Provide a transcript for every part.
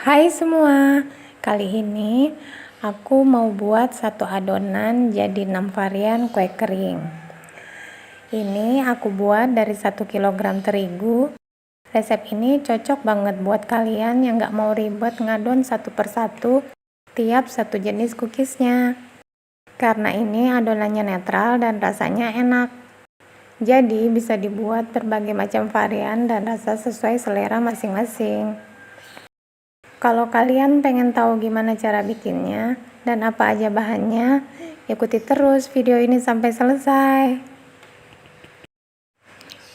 Hai semua, kali ini aku mau buat satu adonan jadi 6 varian kue kering. Ini aku buat dari 1 kg terigu. Resep ini cocok banget buat kalian yang gak mau ribet ngadon satu persatu tiap satu jenis cookiesnya. Karena ini adonannya netral dan rasanya enak. Jadi bisa dibuat berbagai macam varian dan rasa sesuai selera masing-masing. Kalau kalian pengen tahu gimana cara bikinnya dan apa aja bahannya, ikuti terus video ini sampai selesai.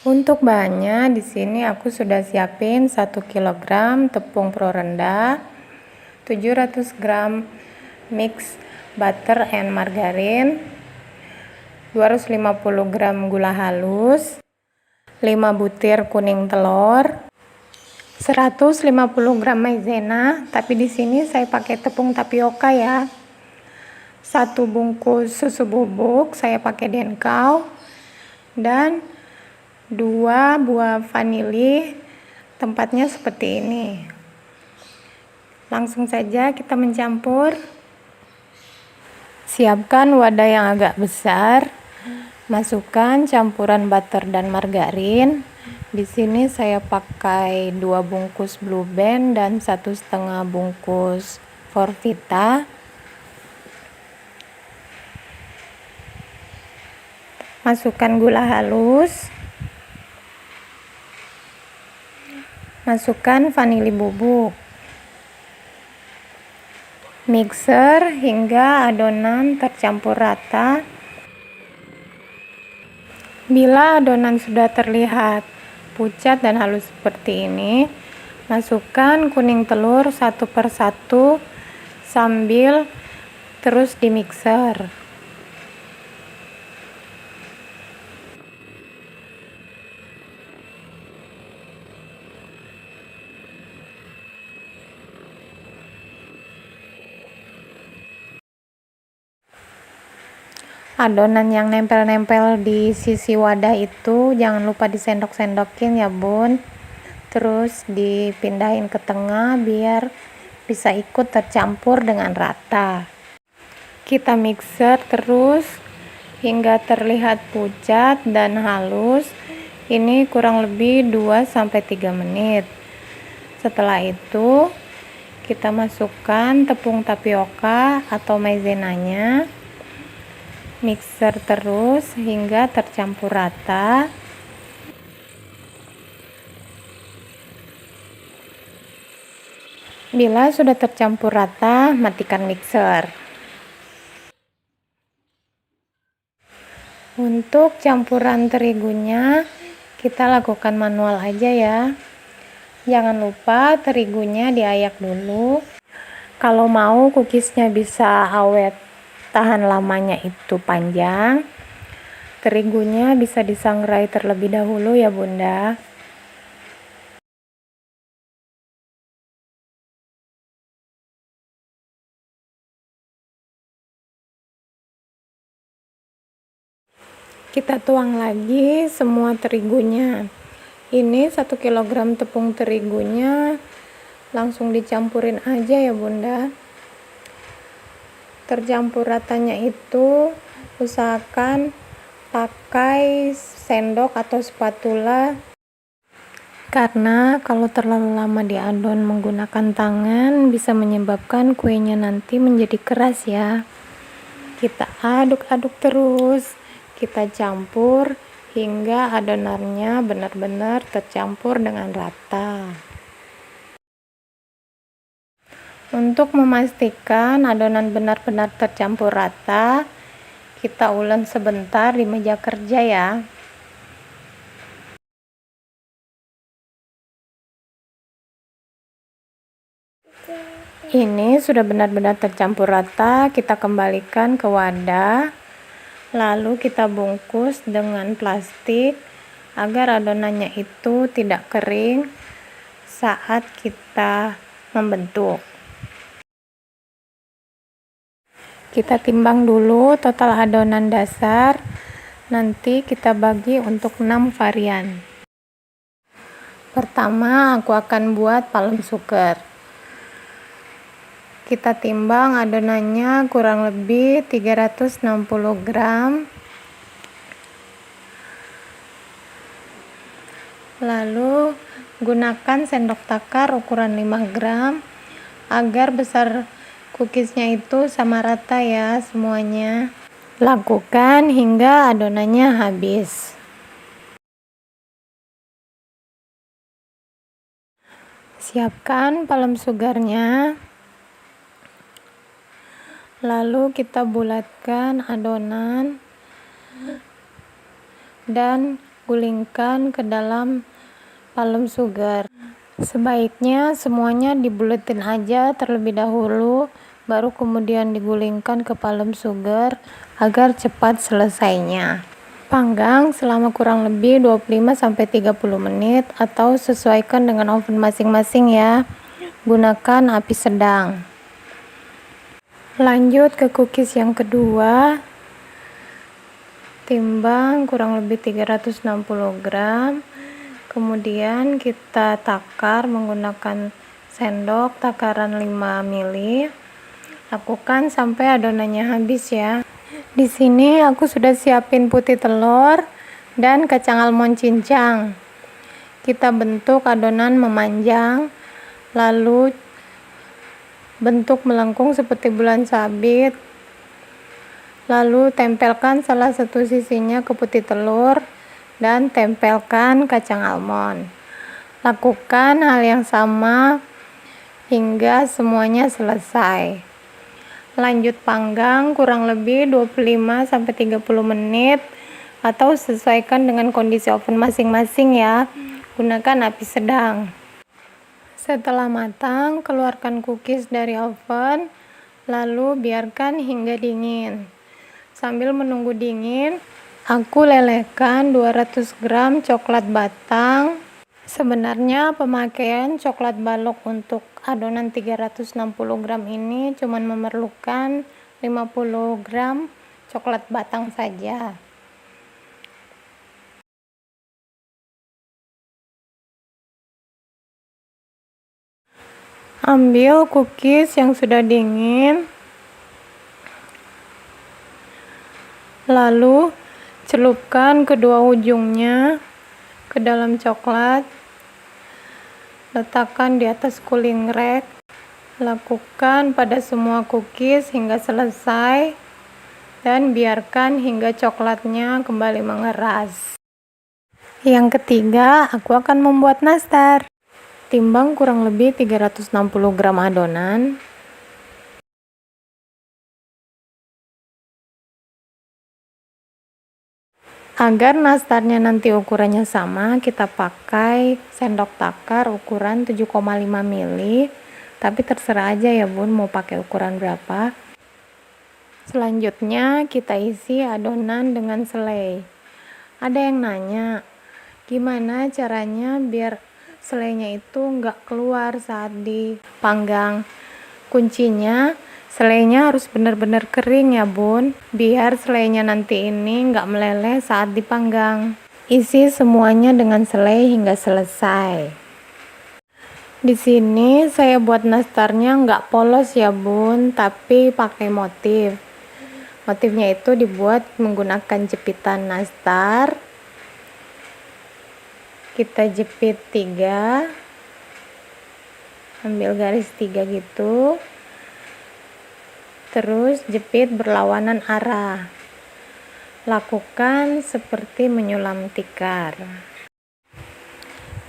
Untuk bahannya di sini aku sudah siapin 1 kg tepung pro rendah, 700 gram mix butter and margarin, 250 gram gula halus, 5 butir kuning telur, 150 gram maizena, tapi di sini saya pakai tepung tapioka ya. 1 bungkus susu bubuk saya pakai denkau, dan 2 buah vanili. Tempatnya seperti ini. Langsung saja kita mencampur. Siapkan wadah yang agak besar. Masukkan campuran butter dan margarin. Di sini saya pakai 2 bungkus Blue Band dan 1,5 bungkus Forvita. Masukkan gula halus. Masukkan vanili bubuk. Mixer hingga adonan tercampur rata. Bila adonan sudah terlihat pucat dan halus seperti ini, masukkan kuning telur satu persatu sambil terus di mixer. Adonan yang nempel-nempel di sisi wadah itu jangan lupa disendok-sendokin ya bun, terus dipindahin ke tengah biar bisa ikut tercampur dengan rata. Kita mixer terus hingga terlihat pucat dan halus. Ini kurang lebih 2-3 menit. Setelah itu kita masukkan tepung tapioka atau maizenanya. Mixer terus hingga tercampur rata. Bila sudah tercampur rata, matikan mixer. Untuk campuran terigunya, kita lakukan manual aja ya. Jangan lupa terigunya diayak dulu. Kalau mau cookiesnya bisa awet tahan lamanya itu panjang, terigunya bisa disangrai terlebih dahulu ya bunda. Kita tuang lagi semua terigunya. Ini 1 kg tepung terigunya langsung dicampurin aja ya bunda. Tercampur ratanya itu usahakan pakai sendok atau spatula, karena kalau terlalu lama diadon menggunakan tangan bisa menyebabkan kuenya nanti menjadi keras ya. Kita aduk-aduk terus, kita campur hingga adonannya benar-benar tercampur dengan rata. Untuk memastikan adonan benar-benar tercampur rata, kita ulek sebentar di meja kerja ya. Ini sudah benar-benar tercampur rata, kita kembalikan ke wadah. Lalu kita bungkus dengan plastik agar adonannya itu tidak kering saat kita membentuk. Kita timbang dulu total adonan dasar, nanti kita bagi untuk 6 varian. Pertama aku akan buat palem suker. Kita timbang adonannya kurang lebih 360 gram. Lalu gunakan sendok takar ukuran 5 gram agar besar cookiesnya itu sama rata ya semuanya. Lakukan hingga adonannya habis. Siapkan palem sugarnya. Lalu kita bulatkan adonan dan gulingkan ke dalam palem sugar. Sebaiknya semuanya dibuletin aja terlebih dahulu, baru kemudian digulingkan ke palem sugar agar cepat selesainya. Panggang selama kurang lebih 25-30 menit atau sesuaikan dengan oven masing-masing ya. Gunakan api sedang. Lanjut ke cookies yang kedua. Timbang kurang lebih 360 gram. Kemudian kita takar menggunakan sendok takaran 5 ml. Lakukan sampai adonannya habis ya. Di sini aku sudah siapin putih telur dan kacang almond cincang. Kita bentuk adonan memanjang, lalu bentuk melengkung seperti bulan sabit. Lalu tempelkan salah satu sisinya ke putih telur dan tempelkan kacang almond. Lakukan hal yang sama hingga semuanya selesai. Lanjut panggang kurang lebih 25-30 menit atau sesuaikan dengan kondisi oven masing-masing ya. Gunakan api sedang. Setelah matang, keluarkan cookies dari oven, lalu biarkan hingga dingin. Sambil menunggu dingin, aku lelehkan 200 gram coklat batang. Sebenarnya pemakaian coklat balok untuk adonan 360 gram ini cuma memerlukan 50 gram coklat batang saja. Ambil cookies yang sudah dingin, lalu celupkan kedua ujungnya ke dalam coklat. Letakkan di atas cooling rack. Lakukan pada semua cookies hingga selesai dan biarkan hingga coklatnya kembali mengeras. Yang ketiga, aku akan membuat nastar. Timbang kurang lebih 360 gram adonan. Agar nastarnya nanti ukurannya sama, kita pakai sendok takar ukuran 7,5 ml. Tapi terserah aja ya bun mau pakai ukuran berapa. Selanjutnya kita isi adonan dengan selai. Ada yang nanya, gimana caranya biar selainya itu nggak keluar saat dipanggang? Kuncinya selainya harus benar-benar kering ya bun, biar selainya nanti ini nggak meleleh saat dipanggang. Isi semuanya dengan selai hingga selesai. Di sini saya buat nastarnya nggak polos ya bun, tapi pakai motif. Motifnya itu dibuat menggunakan jepitan nastar. Kita jepit 3, ambil garis 3 gitu, terus jepit berlawanan arah. Lakukan seperti menyulam tikar.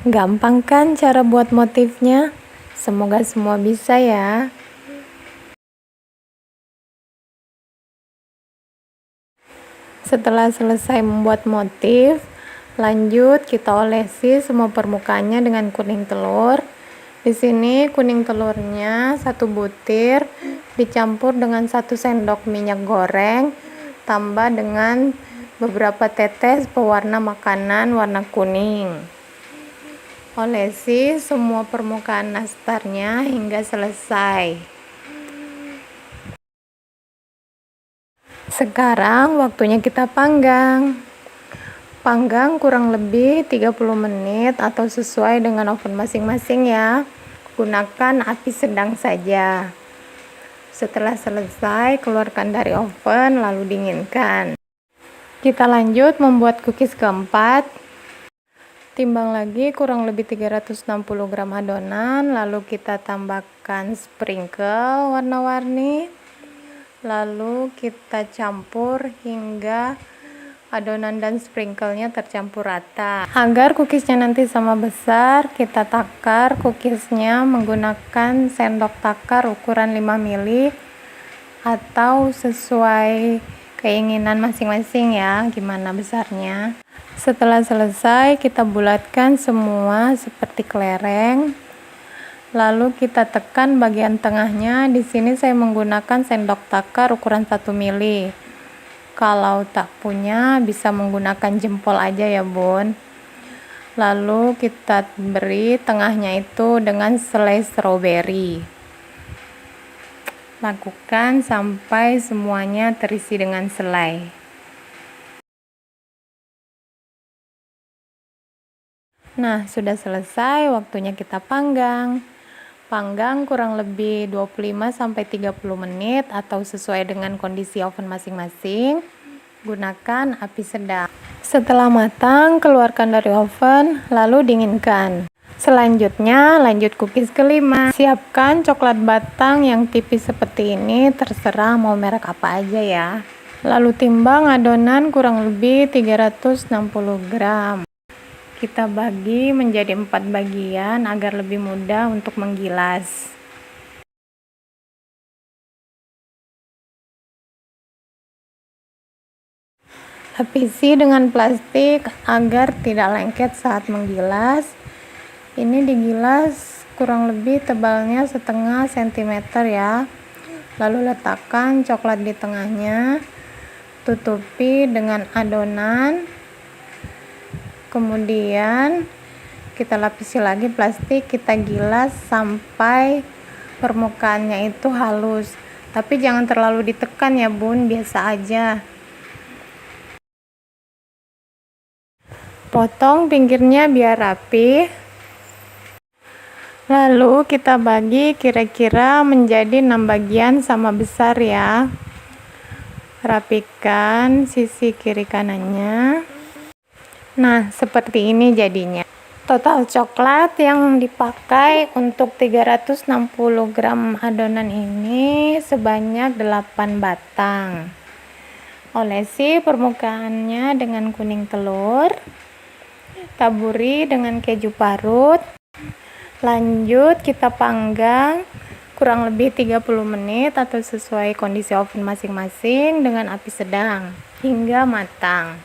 Gampang kan cara buat motifnya? Semoga semua bisa ya. Setelah selesai membuat motif, lanjut kita olesi semua permukaannya dengan kuning telur. Di sini kuning telurnya 1 butir dicampur dengan 1 sendok minyak goreng, tambah dengan beberapa tetes pewarna makanan warna kuning. Olesi semua permukaan nastarnya hingga selesai. Sekarang waktunya kita panggang. Panggang kurang lebih 30 menit atau sesuai dengan oven masing-masing ya. Gunakan api sedang saja. Setelah selesai, keluarkan dari oven lalu dinginkan. Kita lanjut membuat cookies keempat. Timbang lagi kurang lebih 360 gram adonan, lalu kita tambahkan sprinkle warna-warni. Lalu kita campur hingga adonan dan sprinklenya tercampur rata. Agar cookiesnya nanti sama besar, kita takar cookiesnya menggunakan sendok takar ukuran 5 mili atau sesuai keinginan masing-masing ya, gimana besarnya. Setelah selesai, kita bulatkan semua seperti kelereng. Lalu kita tekan bagian tengahnya. Di sini saya menggunakan sendok takar ukuran 1 mili. Kalau tak punya bisa menggunakan jempol aja ya bun. Lalu kita beri tengahnya itu dengan selai stroberi. Lakukan sampai semuanya terisi dengan selai. Nah, sudah selesai, waktunya kita panggang. Panggang kurang lebih 25-30 menit atau sesuai dengan kondisi oven masing-masing. Gunakan api sedang. Setelah matang, keluarkan dari oven, lalu dinginkan. Selanjutnya, lanjut cookies kelima. Siapkan coklat batang yang tipis seperti ini, terserah mau merek apa aja ya. Lalu timbang adonan kurang lebih 360 gram. Kita bagi menjadi 4 bagian agar lebih mudah untuk menggilas. Lapisi dengan plastik agar tidak lengket saat menggilas. Ini digilas kurang lebih tebalnya setengah sentimeter ya. Lalu letakkan coklat di tengahnya, tutupi dengan adonan. Kemudian kita lapisi lagi plastik, kita gilas sampai permukaannya itu halus. Tapi jangan terlalu ditekan ya bun, biasa aja. Potong pinggirnya biar rapi. Lalu kita bagi kira-kira menjadi 6 bagian sama besar ya. Rapikan sisi kiri kanannya. Nah, seperti ini jadinya. Total coklat yang dipakai untuk 360 gram adonan ini sebanyak 8 batang. Olesi permukaannya dengan kuning telur. Taburi dengan keju parut. Lanjut kita panggang kurang lebih 30 menit atau sesuai kondisi oven masing-masing dengan api sedang hingga matang.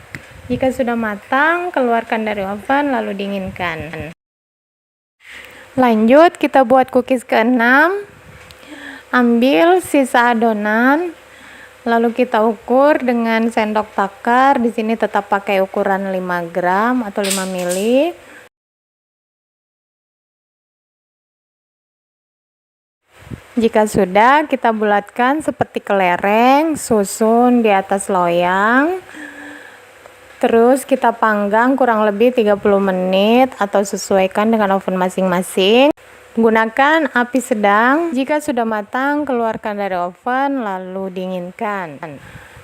Jika sudah matang, keluarkan dari oven lalu dinginkan. Lanjut kita buat cookies ke-6. Ambil sisa adonan, lalu kita ukur dengan sendok takar. Di sini tetap pakai ukuran 5 gram atau 5 mili. Jika sudah, kita bulatkan seperti kelereng, susun di atas loyang. Terus kita panggang kurang lebih 30 menit atau sesuaikan dengan oven masing-masing. Gunakan api sedang. Jika sudah matang, keluarkan dari oven lalu dinginkan.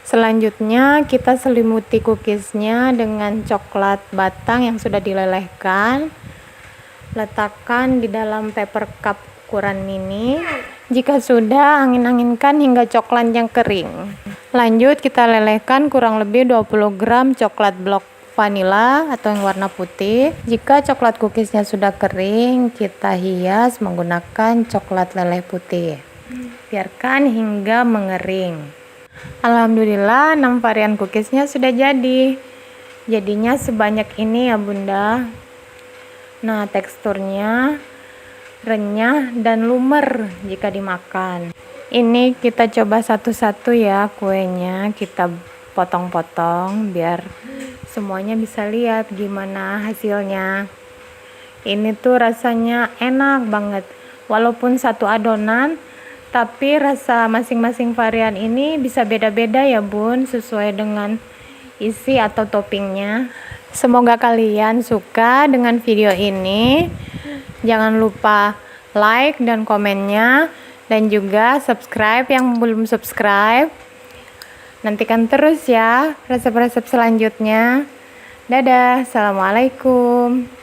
Selanjutnya kita selimuti cookiesnya dengan coklat batang yang sudah dilelehkan. Letakkan di dalam paper cup ukuran mini. Jika sudah, angin-anginkan hingga coklatnya kering. Lanjut kita lelehkan kurang lebih 20 gram coklat blok vanila atau yang warna putih. Jika coklat cookiesnya sudah kering, kita hias menggunakan coklat leleh putih. Biarkan hingga mengering. Alhamdulillah 6 varian cookiesnya sudah jadi. Jadinya sebanyak ini ya bunda. Nah, teksturnya renyah dan lumer jika dimakan. Ini kita coba satu-satu ya kuenya, kita potong-potong biar semuanya bisa lihat gimana hasilnya. Ini tuh rasanya enak banget, walaupun satu adonan tapi rasa masing-masing varian ini bisa beda-beda ya bun, sesuai dengan isi atau toppingnya. Semoga kalian suka dengan video ini. Jangan lupa like dan komennya. dan juga subscribe yang belum subscribe. Nantikan terus ya resep-resep selanjutnya. Dadah, assalamualaikum.